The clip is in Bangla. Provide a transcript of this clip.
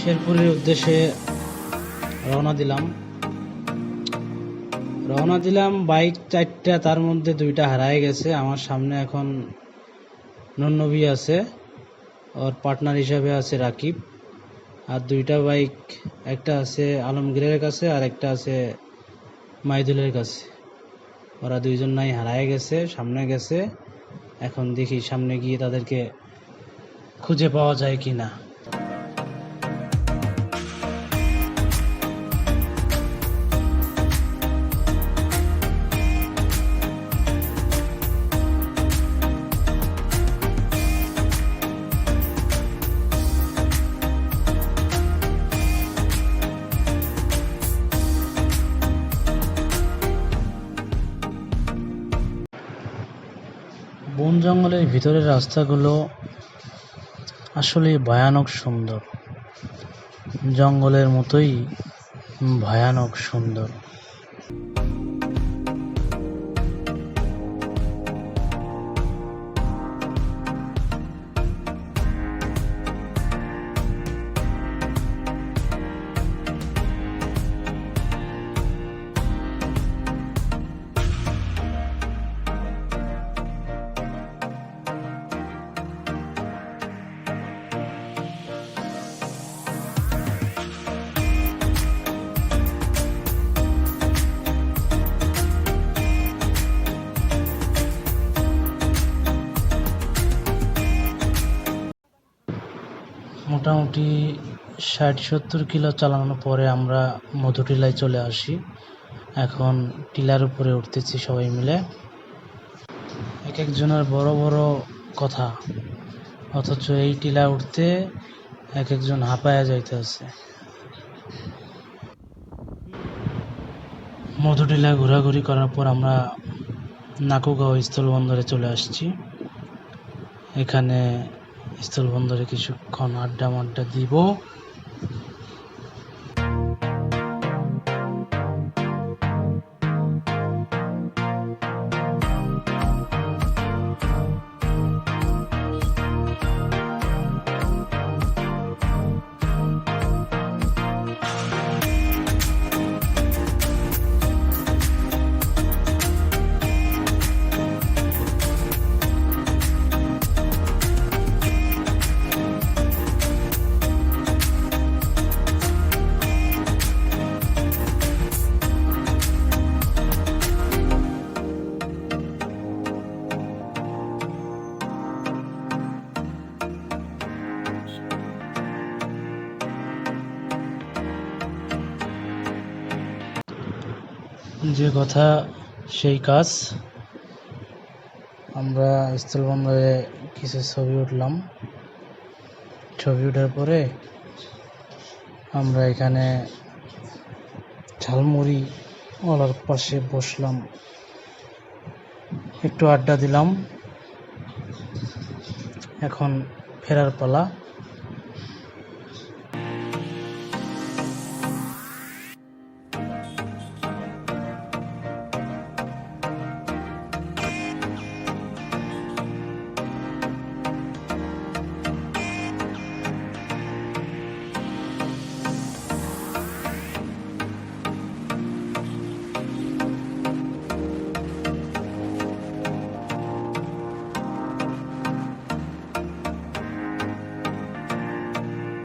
শেরপুরের উদ্দেশ্যে রওনা দিলাম। বাইক 4টা, তার মধ্যে 2টা হারায় গেছে। আমার সামনে এখন নন্নবী আছে, ওর পার্টনার হিসাবে আছে রাকিব। আর 2টা বাইক, একটা আছে আলমগীরের কাছে আর একটা আছে মাইদুলের কাছে। ওরা 2জন নাই, হারায় গেছে, সামনে গেছে। এখন দেখি সামনে গিয়ে তাদেরকে খুঁজে পাওয়া যায় কিনা। বন জঙ্গলের ভিতরের রাস্তাগুলো আসলে ভয়ানক সুন্দর, জঙ্গলের মতোই ভয়ানক সুন্দর। মোটামুটি 60-70 কিলো চালানোর পরে আমরা মধুটিলায় চলে আসি। এখন টিলার উপরে উঠতেছি সবাই মিলে। এক একজনের বড় বড় কথা, অথচ এই টিলা উঠতে এক একজন হাঁপায়া যাইতেছে। মধুটিলা ঘোরাঘুরি করার পর আমরা নাকুগাঁও স্থলবন্দরে চলে আসছি। এখানে স্থলবন্দরে কিছুক্ষণ আড্ডা দিব। যে কথা সেই কাজ। আমরা স্থলবন্দরে কিছু ছবি উঠলাম। ছবি ওঠার পরে আমরা এখানে ঝালমুড়ি ওলার পাশে বসলাম, একটু আড্ডা দিলাম। এখন ফেরার পালা।